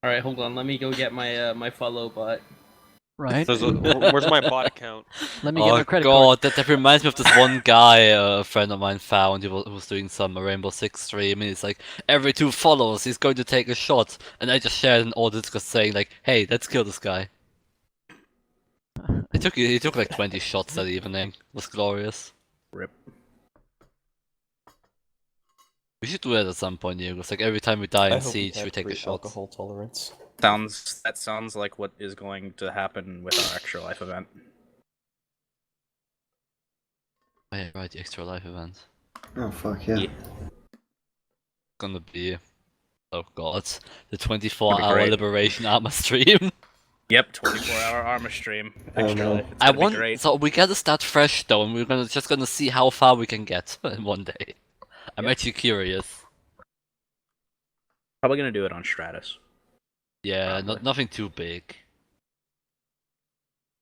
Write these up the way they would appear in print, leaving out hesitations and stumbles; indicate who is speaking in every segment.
Speaker 1: All right, hold on. Let me go get my my follow bot.
Speaker 2: Right.
Speaker 3: Where's my bot account?
Speaker 2: Let me get my
Speaker 4: Oh
Speaker 2: credit
Speaker 4: god,
Speaker 2: card.
Speaker 4: that reminds me of this one guy a friend of mine found. Who was doing some Rainbow Six stream, and it's like every 2 follows he's going to take a shot, and I just shared an order just saying like, "Hey, let's kill this guy." He took like 20 shots that evening. It was glorious.
Speaker 1: Rip.
Speaker 4: We should do that at some point, Diego. It's like every time we die
Speaker 5: I
Speaker 4: in
Speaker 5: hope
Speaker 4: Siege,
Speaker 5: we
Speaker 4: we
Speaker 5: have
Speaker 4: take a
Speaker 5: great
Speaker 4: shot.
Speaker 5: alcohol tolerance.
Speaker 1: That sounds like what is going to happen with our extra life event.
Speaker 4: Oh, yeah, right, the extra life event.
Speaker 6: Oh fuck yeah.
Speaker 4: Gonna be, oh god, the
Speaker 1: Gonna
Speaker 4: 24-hour
Speaker 1: be great.
Speaker 4: liberation armor stream.
Speaker 1: Yep, 24-hour armor stream. Extra
Speaker 6: no.
Speaker 1: life. It's gonna be great.
Speaker 4: So we gotta start fresh though, and we're just gonna see how far we can get in one day. I'm
Speaker 1: Yep.
Speaker 4: actually curious.
Speaker 1: Probably gonna do it on Stratus.
Speaker 4: Yeah,
Speaker 1: Probably.
Speaker 4: nothing too big.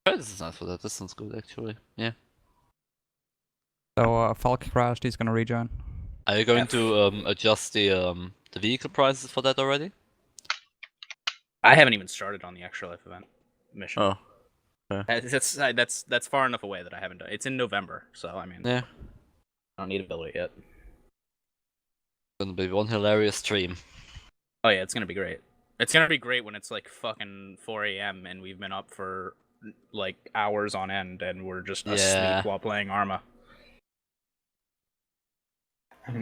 Speaker 4: This is nice for that. This sounds good actually. Yeah.
Speaker 7: So Falk crashed, he's gonna rejoin.
Speaker 4: Are you going
Speaker 1: F.
Speaker 4: to adjust the vehicle prices for that already?
Speaker 1: I haven't even started on the extra life event mission.
Speaker 4: Oh.
Speaker 1: That's far enough away that I haven't done. It's in November, so I mean,
Speaker 4: Yeah.
Speaker 1: I don't need to build it yet.
Speaker 4: Gonna be one hilarious stream.
Speaker 1: Oh yeah, it's gonna be great. It's gonna be great when it's like fucking 4 a.m. and we've been up for like hours on end and we're just
Speaker 4: Yeah.
Speaker 1: asleep while playing Arma.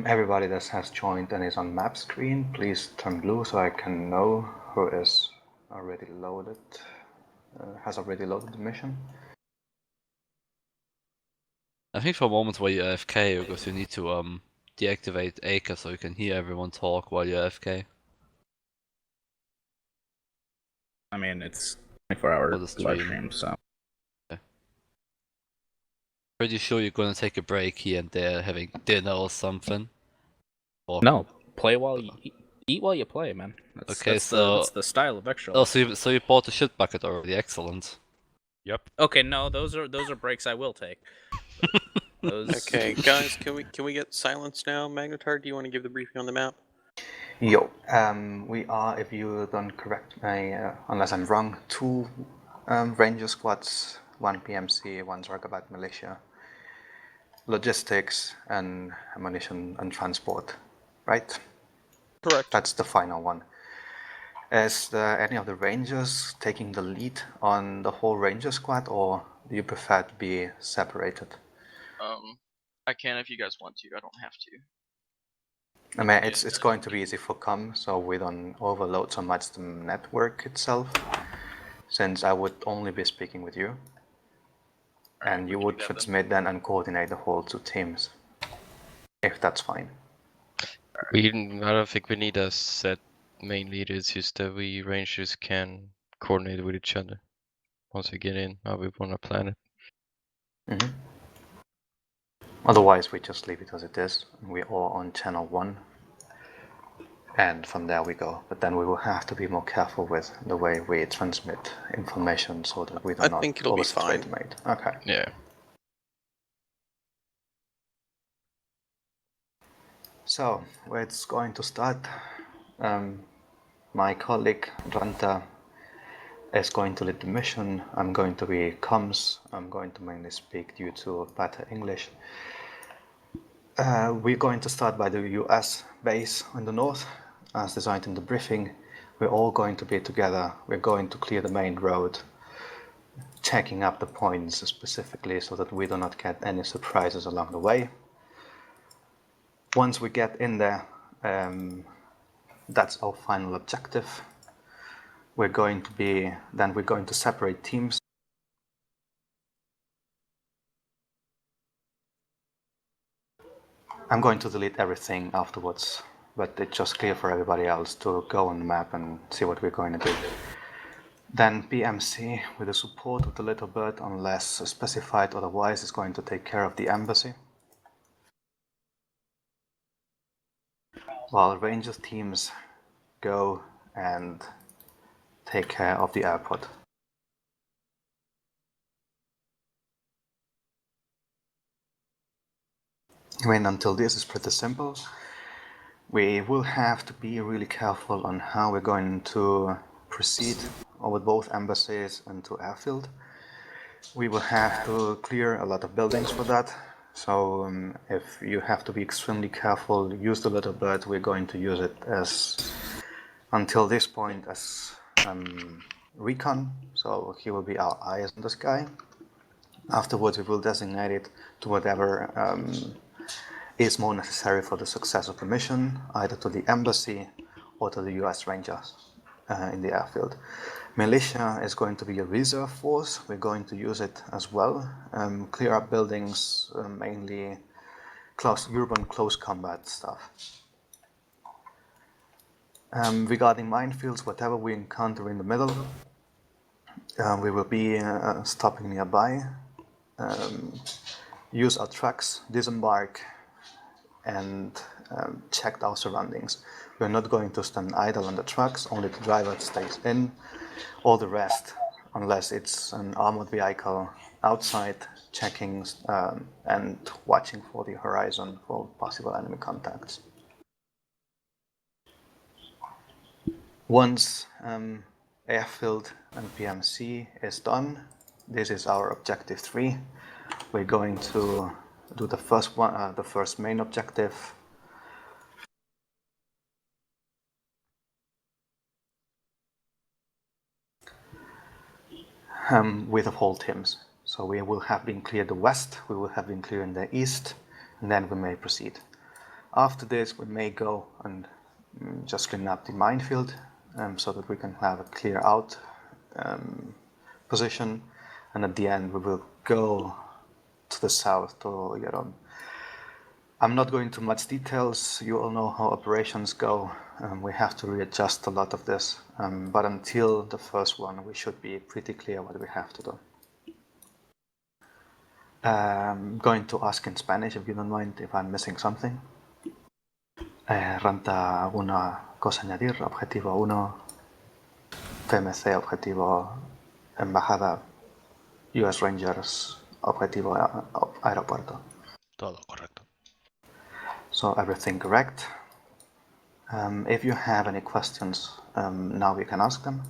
Speaker 6: Everybody that has joined and is on map screen, please turn blue so I can know who is already loaded, has already loaded the mission.
Speaker 4: I think for moments where you're AFK, because you need to deactivate Acre so you can hear everyone talk while you're AFK.
Speaker 1: I mean, it's 24-hour
Speaker 4: For the
Speaker 1: live
Speaker 4: stream.
Speaker 1: stream, so.
Speaker 4: Pretty sure you're gonna take a break here and there, having dinner or something. Or...
Speaker 1: No, play while you eat while you play, man. That's the style of extra.
Speaker 4: Oh, so you bought the shit bucket already? Excellent.
Speaker 3: Yep.
Speaker 1: Okay, no, those are breaks I will take. Those...
Speaker 3: Okay, guys, can we get silence now? Magnetar, do you want to give the briefing on the map?
Speaker 6: Yo, we are, if you don't correct me, unless I'm wrong, 2 Ranger squads, 1 PMC, 1 Zargabat militia, logistics, and ammunition and transport, right?
Speaker 3: Correct.
Speaker 6: That's the final one. Is there any of the Rangers taking the lead on the whole Ranger squad, or do you prefer to be separated?
Speaker 8: I can if you guys want to. I don't have to.
Speaker 6: I mean, it's going to be easy for com, so we don't overload so much the network itself, since I would only be speaking with you, and you would transmit then and coordinate the whole 2 teams, if that's fine.
Speaker 9: I don't think we need a set main leader, it's just that we rangers can coordinate with each other once we get in how we want to plan it.
Speaker 6: Mm-hmm. Otherwise, we just leave it as it is. We're all on channel 1, and from there we go. But then we will have to be more careful with the way we transmit information so that we do not
Speaker 3: think it'll be fine.
Speaker 6: overestimate. Okay.
Speaker 9: Yeah.
Speaker 6: So, where it's going to start, my colleague Ranta is going to lead the mission. I'm going to be comms. I'm going to mainly speak due to better English. We're going to start by the US base in the north, as designed in the briefing. We're all going to be together. We're going to clear the main road, checking up the points specifically so that we do not get any surprises along the way. Once we get in there, that's our final objective. We're going to separate teams. I'm going to delete everything afterwards, but it's just clear for everybody else to go on the map and see what we're going to do. Then PMC, with the support of the little bird, unless specified otherwise, is going to take care of the embassy. While Rangers teams go and take care of the airport. I mean, until this is pretty simple. We will have to be really careful on how we're going to proceed over both embassies and to airfield. We will have to clear a lot of buildings for that. So if you have to be extremely careful, use the little bird. We're going to use it as, until this point, as recon. So he will be our eyes in the sky. Afterwards, we will designate it to whatever is more necessary for the success of the mission, either to the embassy or to the US Rangers in the airfield. Militia is going to be a reserve force. We're going to use it as well. Clear up buildings, mainly urban close combat stuff. Regarding minefields, whatever we encounter in the middle, we will be stopping nearby. Use our trucks, disembark, and check our surroundings. We're not going to stand idle on the trucks, only the driver stays in. All the rest, unless it's an armored vehicle, outside, checking and watching for the horizon for possible enemy contacts. Once airfield and PMC is done, this is our objective 3. We're going to do the first one, the first main objective. With the whole teams. So we will have been cleared the west, we will have been clearing the east, and then we may proceed. After this, we may go and just clean up the minefield so that we can have a clear out position, and at the end we will go to the south to Yaron. I'm not going into much details. You all know how operations go. We have to readjust a lot of this, but until the first one, we should be pretty clear what we have to do. Going to ask in Spanish, if you don't mind, if I'm missing something. Ranta, ¿alguna cosa añadir? Objetivo 1, PMC, objetivo Embajada, US Rangers, objetivo aeropuerto.
Speaker 9: Todo correcto.
Speaker 6: So everything correct. If you have any questions, now we can ask them.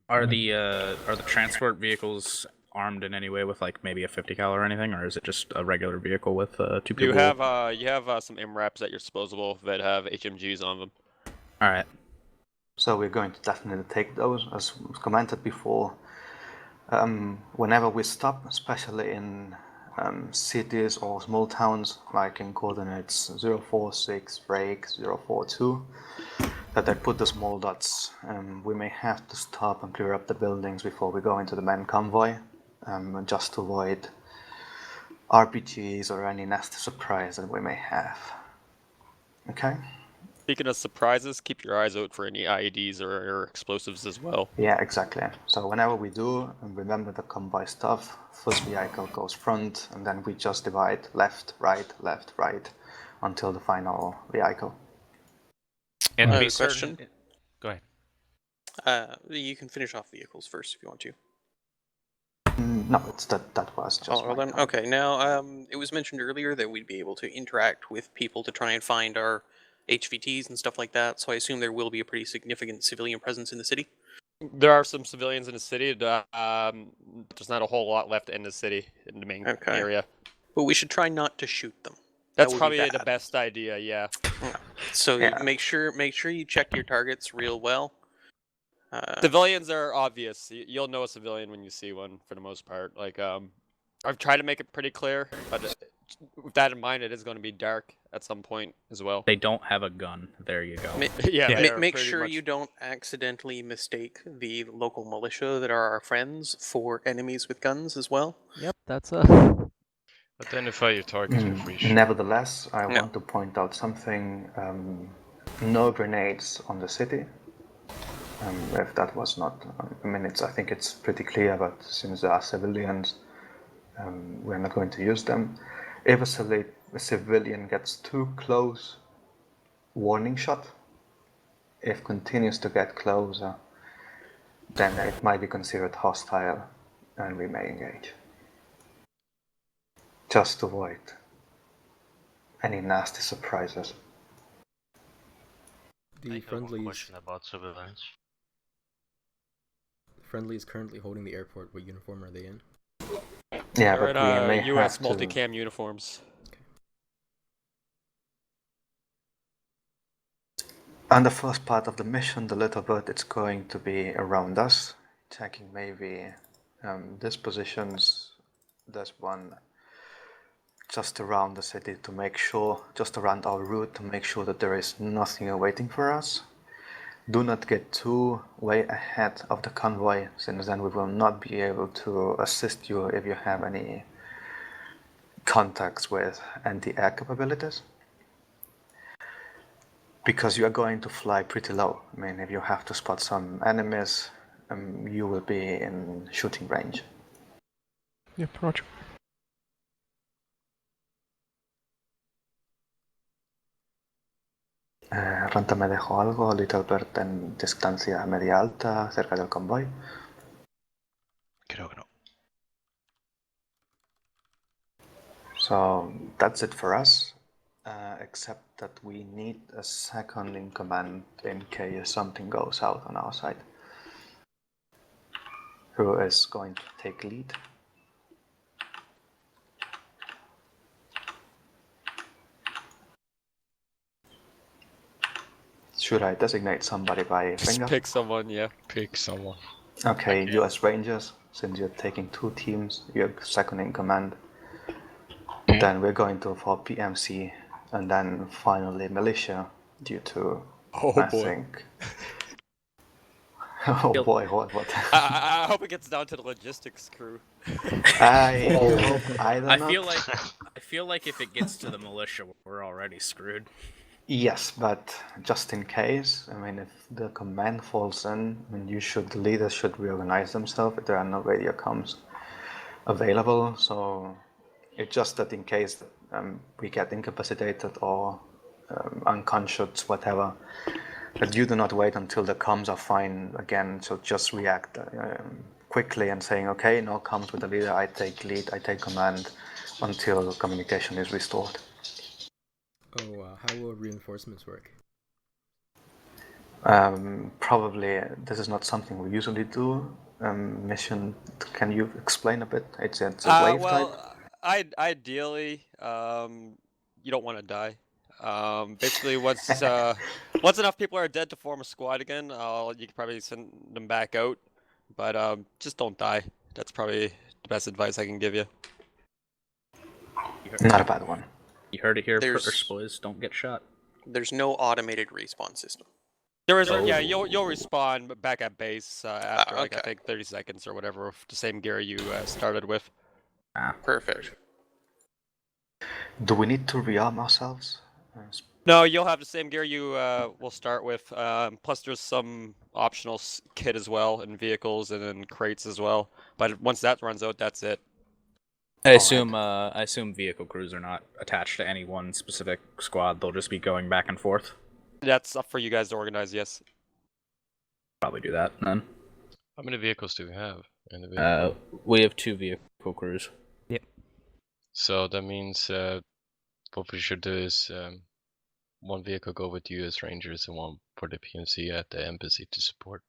Speaker 1: Are the transport vehicles armed in any way with like maybe a 50 cal or anything, or is it just a regular vehicle with 2 people?
Speaker 2: You have some MRAPs at your disposal that have HMGs on them.
Speaker 1: All right.
Speaker 6: So we're going to definitely take those, as commented before. Whenever we stop, especially in cities or small towns, like in coordinates 046 break 042, that I put the small dots. We may have to stop and clear up the buildings before we go into the main convoy, just to avoid RPGs or any nasty surprise that we may have. Okay?
Speaker 2: Speaking of surprises, keep your eyes out for any IEDs or explosives as well.
Speaker 6: Yeah, exactly. So whenever we do, remember the convoy stuff. First vehicle goes front, and then we just divide left, right, until the final vehicle.
Speaker 3: And be question.
Speaker 1: Go ahead.
Speaker 3: You can finish off vehicles first if you want to.
Speaker 6: No, it's that was just.
Speaker 3: Oh, well then, okay. Now, it was mentioned earlier that we'd be able to interact with people to try and find our HVTs and stuff like that. So I assume there will be a pretty significant civilian presence in the city.
Speaker 2: There are some civilians in the city. There's not a whole lot left in the city, in the main area.
Speaker 3: But we should try not to shoot them.
Speaker 2: That's probably the best idea. Yeah.
Speaker 3: So make sure you check your targets real well.
Speaker 2: Civilians are obvious. You'll know a civilian when you see one, for the most part. Like, I've tried to make it pretty clear, but with that in mind, it is going to be dark at some point as well.
Speaker 1: They don't have a gun. There you go.
Speaker 3: Make sure you don't accidentally mistake the local militia that are our friends for enemies with guns as well.
Speaker 7: Yep, that's
Speaker 9: Identify your targets before you shoot.
Speaker 6: Nevertheless, I want to point out something. No grenades on the city. If that was not, I mean, I think it's pretty clear, but since there are civilians, we're not going to use them. If a civilian gets too close, warning shot. If continues to get closer, then it might be considered hostile, and we may engage. Just to avoid any nasty surprises.
Speaker 5: The friendlies
Speaker 9: about surveillance.
Speaker 5: friendly is currently holding the airport. What uniform are they in?
Speaker 6: Yeah,
Speaker 2: They're
Speaker 6: but we
Speaker 2: in
Speaker 6: may
Speaker 2: U.S.
Speaker 6: have to.
Speaker 2: multicam uniforms.
Speaker 6: On the first part of the mission, the little bird is going to be around us, checking maybe these positions. There's one just around the city to make sure, just around our route to make sure that there is nothing awaiting for us. Do not get too way ahead of the convoy, since then we will not be able to assist you if you have any contacts with anti-air capabilities. Because you are going to fly pretty low. I mean, if you have to spot some enemies, you will be in shooting range.
Speaker 10: Yep, roger.
Speaker 6: Ranta me dejó algo, Little Bird en distancia media alta, cerca del convoy.
Speaker 9: Creo que no.
Speaker 6: So that's it for us, except that we need a second in command in case something goes out on our side. Who is going to take lead? Should I designate somebody by
Speaker 2: Just
Speaker 6: finger?
Speaker 2: pick someone, yeah.
Speaker 9: Pick someone.
Speaker 6: Okay,
Speaker 8: Okay.
Speaker 6: US Rangers, since you're taking 2 teams, you're second in command. Then we're going to for PMC, and then finally Militia, due to,
Speaker 2: Oh
Speaker 6: I
Speaker 2: boy.
Speaker 6: think... Oh
Speaker 1: Yep.
Speaker 6: boy, what?
Speaker 2: I hope it gets down to the logistics crew.
Speaker 6: I hope either
Speaker 1: I
Speaker 6: not.
Speaker 1: feel like if it gets to the militia, we're already screwed.
Speaker 6: Yes, but just in case, I mean, if the command falls in, I mean, the leaders should reorganize themselves if there are no radio comms available. So it's just that in case we get incapacitated or unconscious, whatever, that you do not wait until the comms are fine again. So just react quickly and saying, okay, no comms with the leader, I take lead, I take command until communication is restored.
Speaker 5: Oh, how will reinforcements work?
Speaker 6: Probably this is not something we usually do. Mission, can you explain a bit? It's a wave type.
Speaker 2: Well, ideally, you don't want to die. Basically, once enough people are dead to form a squad again, you can probably send them back out. But just don't die. That's probably the best advice I can give you.
Speaker 6: Not a bad one.
Speaker 1: You heard it here
Speaker 3: There's-
Speaker 1: first, boys. Don't get shot.
Speaker 3: There's no automated respawn system.
Speaker 2: There is, yeah,
Speaker 1: Oh.
Speaker 2: you'll respawn back at base after like I
Speaker 3: okay.
Speaker 2: think 30 seconds or whatever, with the same gear you started with.
Speaker 3: Perfect.
Speaker 6: Do we need to rearm ourselves?
Speaker 2: No, you'll have the same gear you will start with. Plus, there's some optional kit as well in vehicles and in crates as well. But once that runs out, that's it.
Speaker 1: I assume vehicle crews are not attached to any one specific squad. They'll just be going back and forth.
Speaker 2: That's up for you guys to organize. Yes.
Speaker 1: Probably do that then.
Speaker 9: How many vehicles do we have in the vehicle?
Speaker 1: We have 2 vehicle crews.
Speaker 9: So that means what we should do is one vehicle go with US Rangers and one for the PMC at the embassy to support.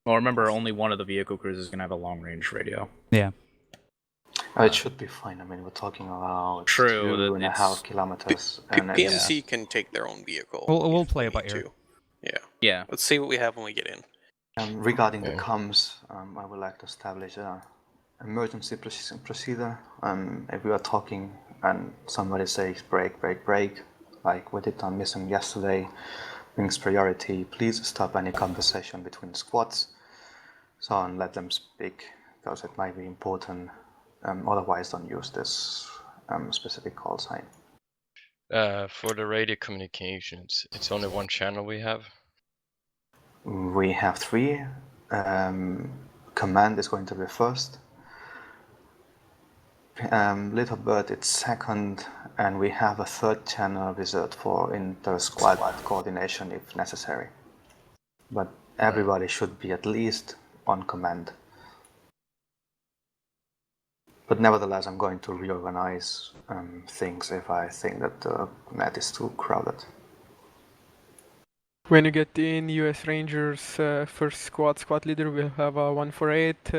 Speaker 1: Well, remember, only one of the vehicle crews is gonna have a long range radio.
Speaker 7: Yeah.
Speaker 6: It should be fine. I mean, we're talking about
Speaker 1: True,
Speaker 6: 2.5 kilometers. And it's-
Speaker 3: PMC can take their own vehicle.
Speaker 7: We'll
Speaker 3: if
Speaker 7: play
Speaker 3: we
Speaker 7: it by
Speaker 3: need
Speaker 7: ear.
Speaker 3: to. Yeah.
Speaker 1: Yeah.
Speaker 3: Let's see what we have when we get in.
Speaker 6: regarding the
Speaker 9: Okay.
Speaker 6: comms, I would like to establish an emergency procedure. If we are talking and somebody says break, break, break, like we did on mission yesterday, brings priority, please stop any conversation between squads. So and let them speak, because it might be important. Otherwise, don't use this specific call sign.
Speaker 9: For the radio communications, it's only one channel we have.
Speaker 6: We have 3. Command is going to be first. Little Bird it's second, and we have a 3rd channel reserved for inter-squad coordination if necessary. But everybody should be at least on command. But nevertheless, I'm going to reorganize things if I think that the net is too crowded.
Speaker 10: When you get in US Rangers first squad leader will have a 148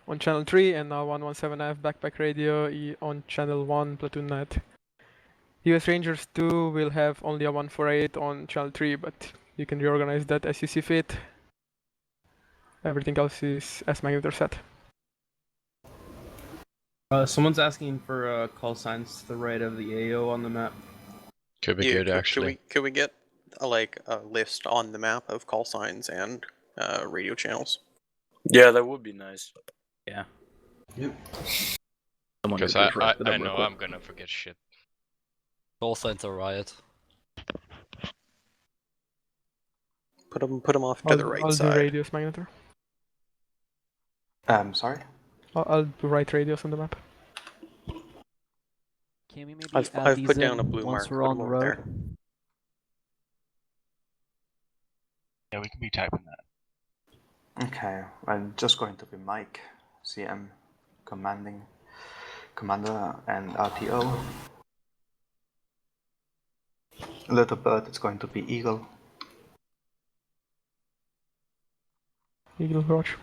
Speaker 10: on channel 3 and a 117F backpack radio on channel 1 platoon net. US Rangers 2 will have only a 148 on channel 3, but you can reorganize that as you see fit. Everything else is as Magnetor set.
Speaker 11: Someone's asking for call signs to the right of the AO on the map.
Speaker 9: Could be good, actually.
Speaker 3: Could we get a list on the map of call signs and radio channels?
Speaker 12: Yeah, that would be nice.
Speaker 1: Yeah.
Speaker 11: Yep.
Speaker 9: Because I know I'm gonna forget shit.
Speaker 4: Call signs are riot.
Speaker 3: Put them off to the right
Speaker 10: I'll
Speaker 3: side.
Speaker 10: do radios, Magnetor.
Speaker 6: Sorry?
Speaker 10: I'll do right radios on the map.
Speaker 13: Can we maybe
Speaker 3: I've put down a blue mark.
Speaker 13: once we're
Speaker 3: Put
Speaker 13: on
Speaker 3: 'em
Speaker 13: the
Speaker 3: over
Speaker 13: road?
Speaker 3: there.
Speaker 12: Yeah, we can be typing that.
Speaker 6: Okay, I'm just going to be Mike, CM, commander, and RTO. Little bird, it's going to be Eagle.
Speaker 10: Eagle Watch.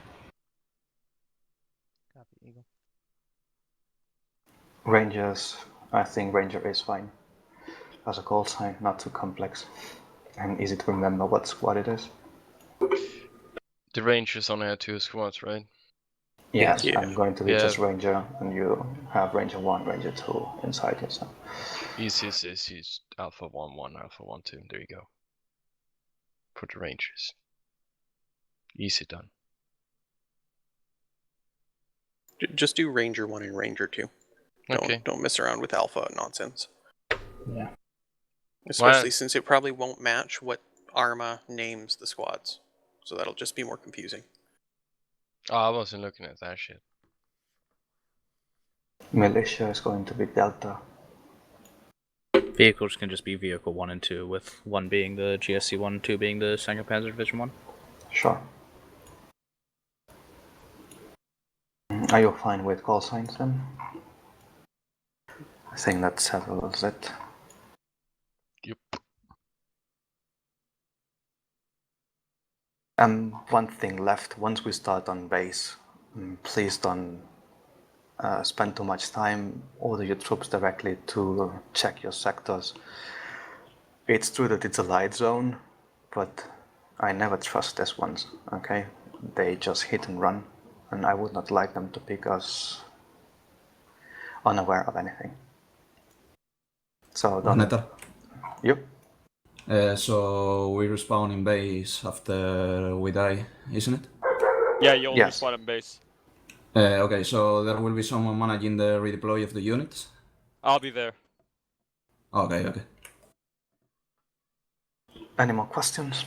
Speaker 13: Copy, Eagle.
Speaker 6: Rangers, I think Ranger is fine. As a call sign, not too complex. And easy to remember what it is.
Speaker 9: The Rangers only have 2 squads, right?
Speaker 6: Yes,
Speaker 3: Yeah.
Speaker 6: I'm going to be
Speaker 9: Yeah.
Speaker 6: just Ranger, and you have Ranger 1, Ranger 2 inside here, so.
Speaker 9: Easiest is use Alpha 1-1, Alpha 1-2. There you go. For the Rangers. Easy done.
Speaker 3: Just do Ranger 1 and Ranger 2. Don't mess around with alpha nonsense.
Speaker 1: Yeah.
Speaker 3: Especially since it probably won't match what Arma names the squads. So that'll just be more confusing.
Speaker 9: Oh, I wasn't looking at that shit.
Speaker 6: Militia is going to be Delta.
Speaker 1: Vehicles can just be vehicle 1 and 2, with 1 being the GSC 1 and 2 being the 2nd Panzer Division 1.
Speaker 6: Sure. Are you fine with call signs then? I think that settles it.
Speaker 9: Yep.
Speaker 6: One thing left. Once we start on base, please don't spend too much time. Order your troops directly to check your sectors. It's true that it's a light zone, but I never trust this ones, okay? They just hit and run, and I would not like them to pick us unaware of anything. So don't... Yep.
Speaker 14: So we respawn in base after we die, isn't it?
Speaker 2: Yeah, you'll
Speaker 6: Yes.
Speaker 2: respawn in base.
Speaker 14: Okay, so there will be someone managing the redeploy of the units?
Speaker 2: I'll be there.
Speaker 14: Okay, okay.
Speaker 6: Any more questions?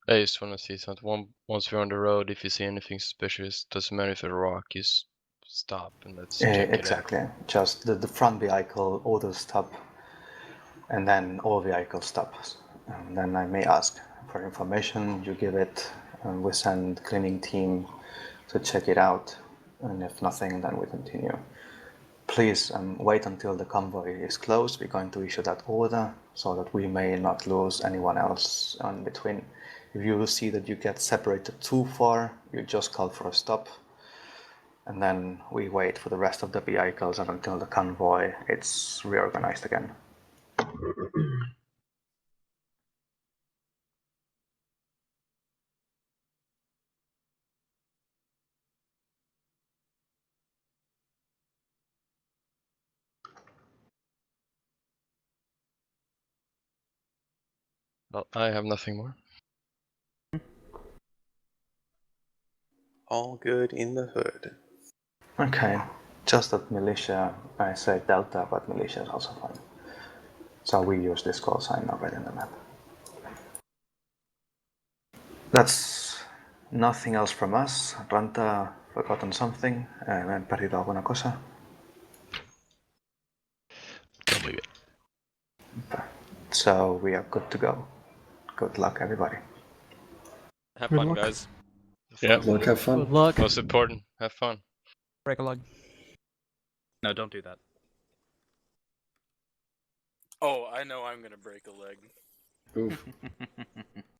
Speaker 9: I just wanna see something. Once we're on the road, if you see anything suspicious, doesn't matter if it's a rock, just stop and let's check it out.
Speaker 6: Exactly. Just the front vehicle auto stop, and then all vehicles stop. And then I may ask for information, you give it, and we send cleaning team to check it out, and if nothing, then we continue. Please wait until the convoy is closed. We're going to issue that order so that we may not lose anyone else in between. If you see that you get separated too far, you just call for a stop, and then we wait for the rest of the vehicles and until the convoy is reorganized again.
Speaker 9: Well, I have nothing more.
Speaker 3: All good in the hood.
Speaker 6: Okay, just that militia, I say Delta, but militia is also fine. So we use this call sign already in the map. That's nothing else from us. Ranta, forgotten something? ¿Me he perdido alguna cosa?
Speaker 9: No, muy bien.
Speaker 6: So we are good to go. Good luck, everybody.
Speaker 2: Have
Speaker 10: Good
Speaker 2: fun,
Speaker 10: luck.
Speaker 2: guys.
Speaker 9: Yeah.
Speaker 13: Good luck, have fun.
Speaker 7: Good luck.
Speaker 9: Most important, have fun.
Speaker 7: Break a leg.
Speaker 1: No, don't do that.
Speaker 15: Oh, I know I'm gonna break a leg.
Speaker 13: Oof.